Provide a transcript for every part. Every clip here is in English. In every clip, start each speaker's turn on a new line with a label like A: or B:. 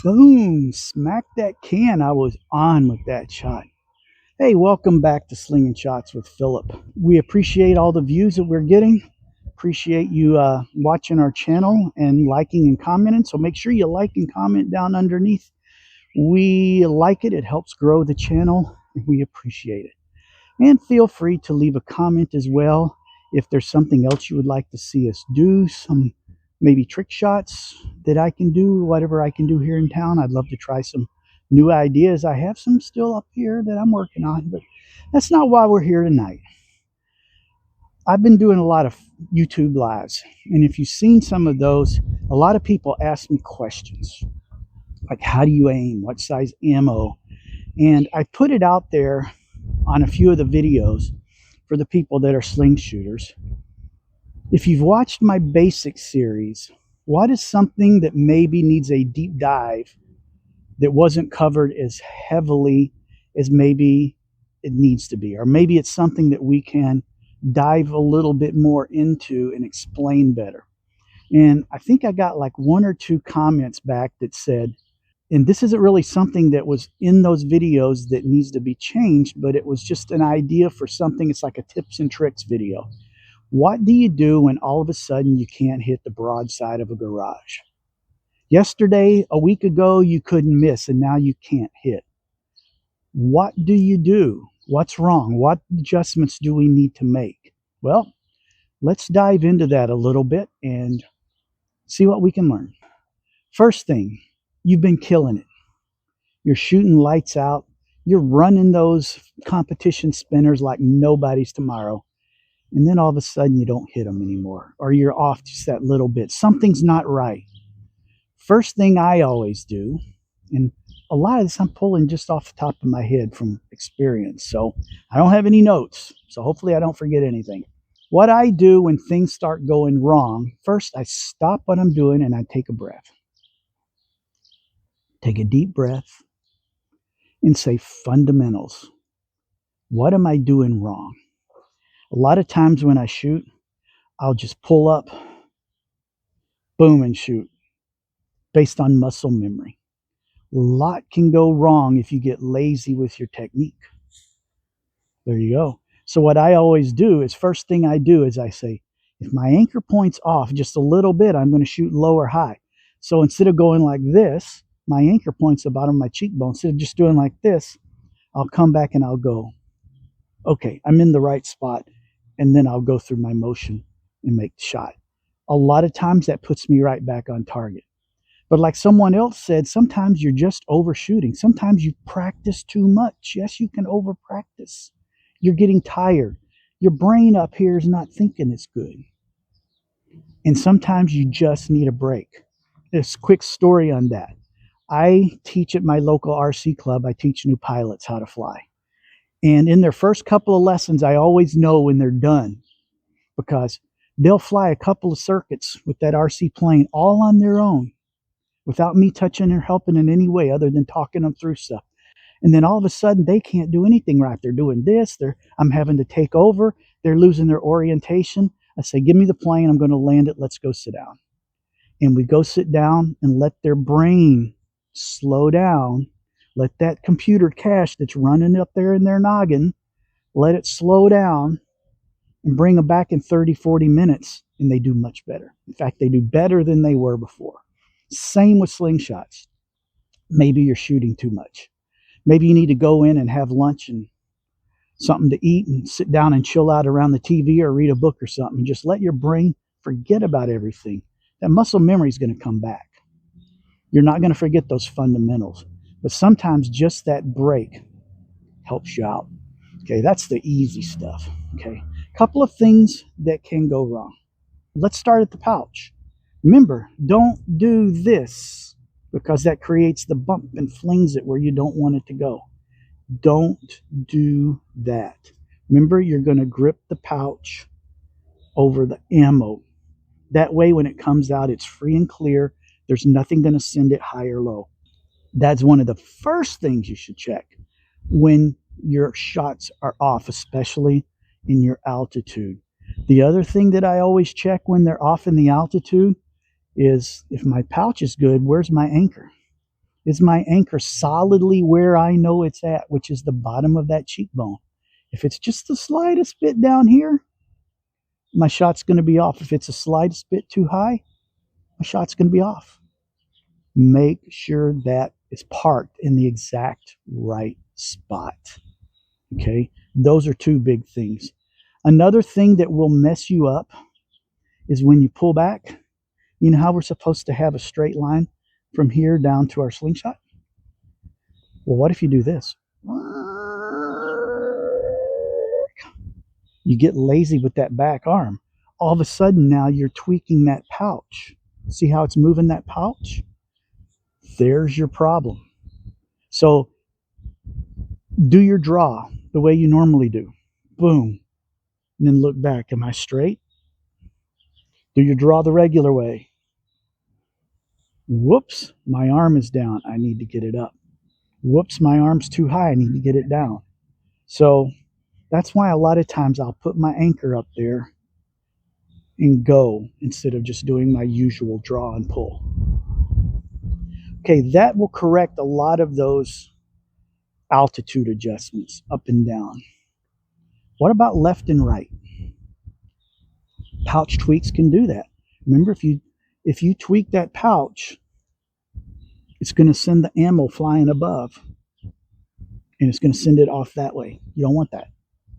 A: Boom! Smack that can. I was on with that shot. Hey, welcome back to Slinging Shots with Philip. We appreciate all the views that we're getting. Appreciate you watching our channel and liking and commenting. So make sure you like and comment down underneath. We like it. It helps grow the channel, and we appreciate it. And feel free to leave a comment as well if there's something else you would like to see us do, some maybe trick shots that I can do, whatever I can do here in town. I'd love to try some new ideas. I have some still up here that I'm working on, but that's not why we're here tonight. I've been doing a lot of YouTube lives, and if you've seen some of those, a lot of people ask me questions like, how do you aim? What size ammo? And I put it out there on a few of the videos for the people that are sling shooters. If you've watched my basic series, what is something that maybe needs a deep dive that wasn't covered as heavily as maybe it needs to be? Or maybe it's something that we can dive a little bit more into and explain better. And I think I got like one or two comments back that said, and this isn't really something that was in those videos that needs to be changed, but it was just an idea for something. It's like a tips and tricks video. What do you do when all of a sudden you can't hit the broadside of a garage? Yesterday, a week ago, you couldn't miss, and now you can't hit. What do you do? What's wrong? What adjustments do we need to make? Well, let's dive into that a little bit and see what we can learn. First thing, you've been killing it. You're shooting lights out. You're running those competition spinners like nobody's tomorrow. And then all of a sudden you don't hit them anymore, or you're off just that little bit. Something's not right. First thing I always do, and a lot of this I'm pulling just off the top of my head from experience, so I don't have any notes, so hopefully I don't forget anything. What I do when things start going wrong, first I stop what I'm doing and I take a breath. Take a deep breath and say fundamentals. What am I doing wrong? A lot of times when I shoot, I'll just pull up, boom, and shoot based on muscle memory. A lot can go wrong if you get lazy with your technique. There you go. So what I always do is, first thing I do is I say, if my anchor point's off just a little bit, I'm going to shoot low or high. So instead of going like this, my anchor point's the bottom of my cheekbone. Instead of just doing like this, I'll come back and I'll go, okay, I'm in the right spot. And then I'll go through my motion and make the shot. A lot of times that puts me right back on target. But like someone else said, sometimes you're just overshooting. Sometimes you practice too much. Yes, you can over practice. You're getting tired. Your brain up here is not thinking as good. And sometimes you just need a break. This quick story on that. I teach at my local RC club. I teach new pilots how to fly. And in their first couple of lessons, I always know when they're done, because they'll fly a couple of circuits with that RC plane all on their own without me touching or helping in any way other than talking them through stuff. And then all of a sudden they can't do anything right. They're doing this. I'm having to take over. They're losing their orientation. I say, give me the plane. I'm going to land it. Let's go sit down. And we go sit down and let their brain slow down. Let that computer cache that's running up there in their noggin, let it slow down and bring them back in 30, 40 minutes. And they do much better. In fact, they do better than they were before. Same with slingshots. Maybe you're shooting too much. Maybe you need to go in and have lunch and something to eat and sit down and chill out around the TV or read a book or something. And just let your brain forget about everything. That muscle memory is going to come back. You're not going to forget those fundamentals. But sometimes just that break helps you out. Okay, that's the easy stuff. Okay, couple of things that can go wrong. Let's start at the pouch. Remember, don't do this, because that creates the bump and flings it where you don't want it to go. Don't do that. Remember, you're going to grip the pouch over the ammo. That way, when it comes out, it's free and clear. There's nothing going to send it high or low. That's one of the first things you should check when your shots are off, especially in your altitude. The other thing that I always check when they're off in the altitude is, if my pouch is good, where's my anchor? Is my anchor solidly where I know it's at, which is the bottom of that cheekbone? If it's just the slightest bit down here, my shot's going to be off. If it's the slightest bit too high, my shot's going to be off. Make sure that it's parked in the exact right spot. Okay, those are two big things. Another thing that will mess you up is when you pull back. You know how we're supposed to have a straight line from here down to our slingshot? Well, what if you do this? You get lazy with that back arm. All of a sudden now you're tweaking that pouch. See how it's moving that pouch? There's your problem. So do your draw the way you normally do. Boom. And then look back. Am I straight? Do your draw the regular way. Whoops, my arm is down. I need to get it up. Whoops, my arm's too high. I need to get it down. So that's why a lot of times I'll put my anchor up there and go instead of just doing my usual draw and pull. Okay, that will correct a lot of those altitude adjustments up and down. What about left and right? Pouch tweaks can do that. Remember, if you tweak that pouch, it's going to send the ammo flying above, and it's going to send it off that way. You don't want that.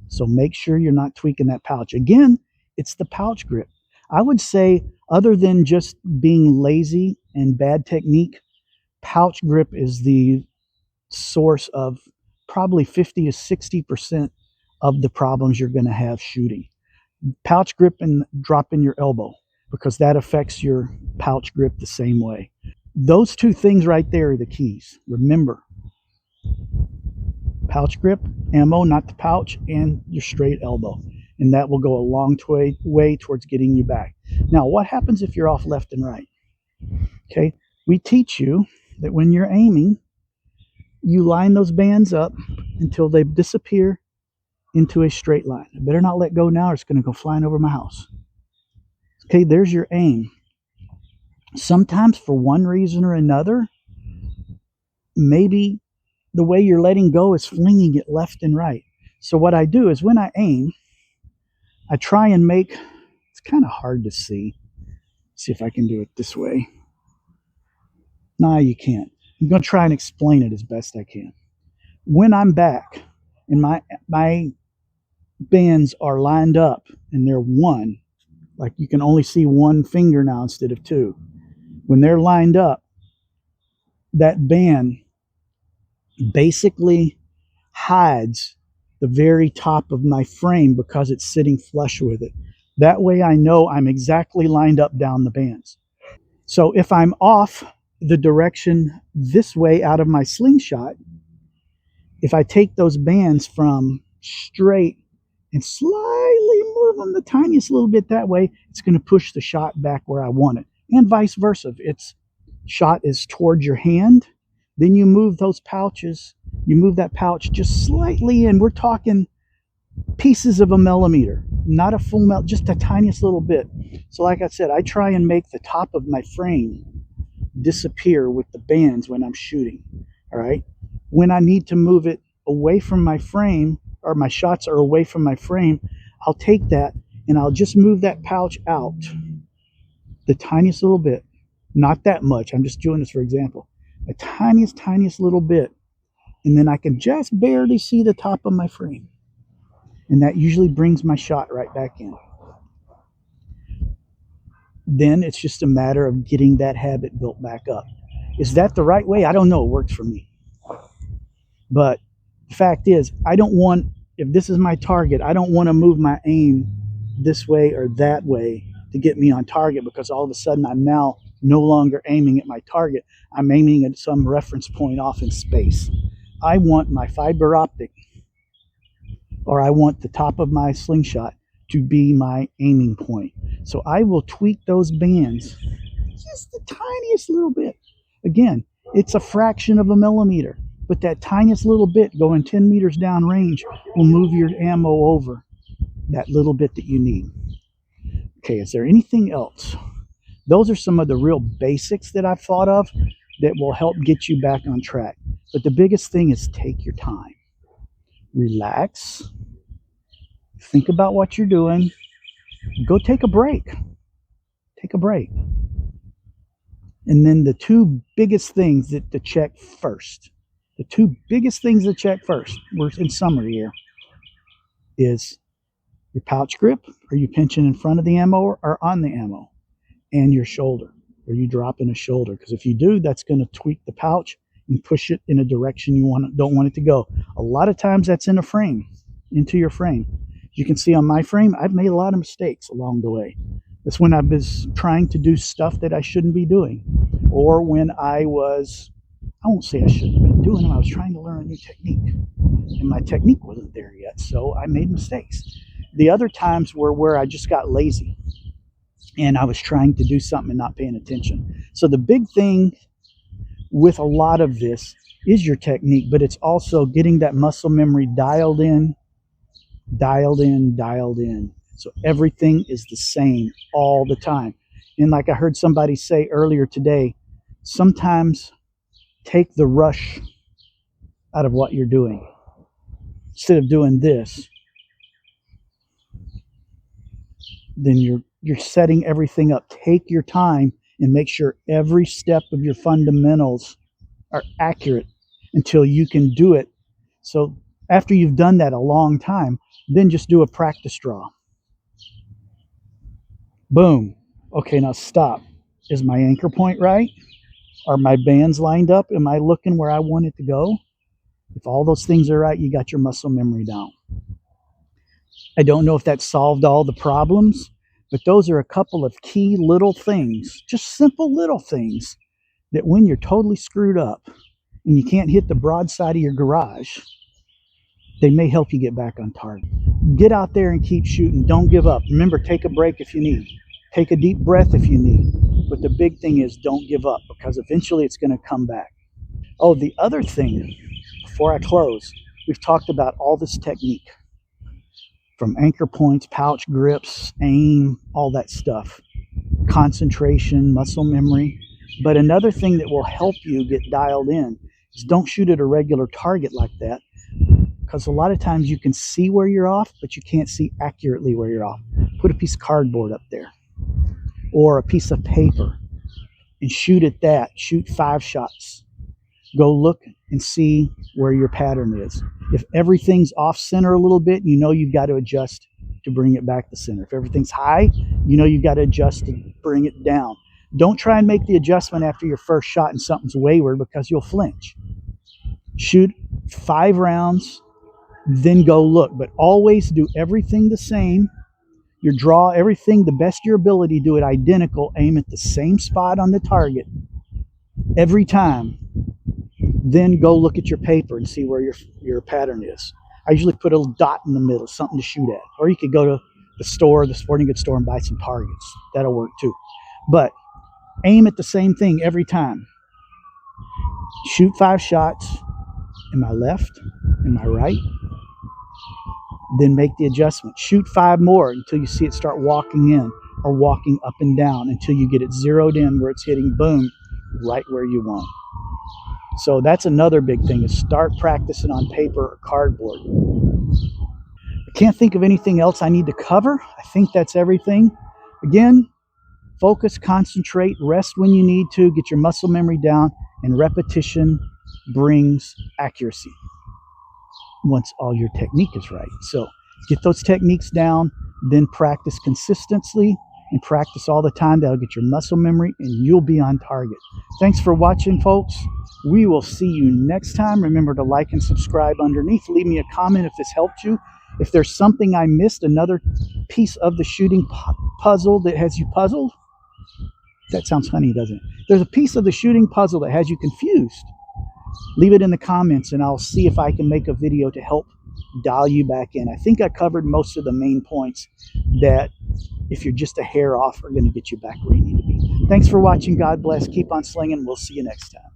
A: So make sure you're not tweaking that pouch. Again, it's the pouch grip. I would say, other than just being lazy and bad technique, pouch grip is the source of probably 50 to 60% of the problems you're going to have shooting. Pouch grip and dropping your elbow, because that affects your pouch grip the same way. Those two things right there are the keys. Remember, pouch grip, ammo, not the pouch, and your straight elbow. And that will go a long way towards getting you back. Now, what happens if you're off left and right? Okay, we teach you that when you're aiming, you line those bands up until they disappear into a straight line. I better not let go now or it's going to go flying over my house. Okay, there's your aim. Sometimes for one reason or another, maybe the way you're letting go is flinging it left and right. So what I do is when I aim, I try and make, it's kind of hard to see. See if I can do it this way. Nah, you can't. I'm going to try and explain it as best I can. When I'm back and my bands are lined up and they're one, like you can only see one finger now instead of two. When they're lined up, that band basically hides the very top of my frame because it's sitting flush with it. That way I know I'm exactly lined up down the bands. So if I'm off the direction this way out of my slingshot, if I take those bands from straight and slightly move them the tiniest little bit that way, it's going to push the shot back where I want it. And vice versa. If its shot is towards your hand, then you move those pouches, you move that pouch just slightly in. We're talking pieces of a millimeter, not a full mil, just the tiniest little bit. So like I said, I try and make the top of my frame disappear with the bands when I'm shooting. All right. When I need to move it away from my frame, or my shots are away from my frame, I'll take that and I'll just move that pouch out the tiniest little bit. Not that much. I'm just doing this for example. The tiniest little bit. And then I can just barely see the top of my frame. And that usually brings my shot right back in. Then it's just a matter of getting that habit built back up. Is that the right way? I don't know. It works for me. But the fact is, I don't want, if this is my target, I don't want to move my aim this way or that way to get me on target, because all of a sudden I'm now no longer aiming at my target. I'm aiming at some reference point off in space. I want my fiber optic, or I want the top of my slingshot to be my aiming point. So I will tweak those bands just the tiniest little bit. Again, it's a fraction of a millimeter, but that tiniest little bit going 10 meters down range will move your ammo over that little bit that you need. Okay, is there anything else? Those are some of the real basics that I've thought of. that will help get you back on track. But the biggest thing is take your time, relax, think about what you're doing, go take a break. Take a break. And then the two biggest things that to check first, the two biggest things to check first, we're in summary here, is your pouch grip. Are you pinching in front of the ammo or on the ammo? And your shoulder. Are you dropping a shoulder? Because if you do, that's going to tweak the pouch and push it in a direction you don't want it to go. A lot of times that's in a frame, into your frame. You can see on my frame, I've made a lot of mistakes along the way. That's when I was trying to do stuff that I shouldn't be doing. Or when I won't say I shouldn't have been doing them, I was trying to learn a new technique. And my technique wasn't there yet, so I made mistakes. The other times were where I just got lazy and I was trying to do something and not paying attention. So the big thing with a lot of this is your technique, but it's also getting that muscle memory dialed in, dialed in, dialed in. So everything is the same all the time. And like I heard somebody say earlier today, sometimes take the rush out of what you're doing. Instead of doing this, then you're setting everything up. Take your time and make sure every step of your fundamentals are accurate until you can do it. So after you've done that a long time, then just do a practice draw. Boom. Okay, now stop. Is my anchor point right? Are my bands lined up? Am I looking where I want it to go? If all those things are right, you got your muscle memory down. I don't know if that solved all the problems, but those are a couple of key little things, just simple little things that when you're totally screwed up and you can't hit the broadside of your garage, they may help you get back on target. Get out there and keep shooting. Don't give up. Remember, take a break if you need. Take a deep breath if you need. But the big thing is don't give up, because eventually it's going to come back. Oh, the other thing, before I close, we've talked about all this technique, from anchor points, pouch grips, aim, all that stuff, concentration, muscle memory. But another thing that will help you get dialed in is don't shoot at a regular target like that, because a lot of times you can see where you're off, but you can't see accurately where you're off. Put a piece of cardboard up there or a piece of paper and shoot at that. Shoot 5 shots. Go look and see where your pattern is. If everything's off center a little bit, you know you've got to adjust to bring it back to center. If everything's high, you know you've got to adjust to bring it down. Don't try and make the adjustment after your first shot and something's wayward, because you'll flinch. Shoot 5 rounds, then go look. But always do everything the same. Your draw, everything the best of your ability, do it identical. Aim at the same spot on the target every time. Then go look at your paper and see where your pattern is. I usually put a little dot in the middle, something to shoot at. Or you could go to the store, the sporting goods store, and buy some targets. That'll work too. But aim at the same thing every time. Shoot 5 shots. Am I left? Am I right? Then make the adjustment. Shoot 5 more until you see it start walking in or walking up and down, until you get it zeroed in where it's hitting, boom, right where you want. So that's another big thing, is start practicing on paper or cardboard. I can't think of anything else I need to cover. I think that's everything. Again, focus, concentrate, rest when you need to, get your muscle memory down, and repetition brings accuracy once all your technique is right. So get those techniques down, then practice consistently and practice all the time. That'll get your muscle memory and you'll be on target. Thanks for watching, folks. We will see you next time. Remember to like and subscribe underneath. Leave me a comment if this helped you. If there's something I missed, another piece of the shooting puzzle that has you puzzled. That sounds funny, doesn't it? There's a piece of the shooting puzzle that has you confused. Leave it in the comments and I'll see if I can make a video to help dial you back in. I think I covered most of the main points that, if you're just a hair off, are going to get you back where you need to be. Thanks for watching. God bless. Keep on slinging. We'll see you next time.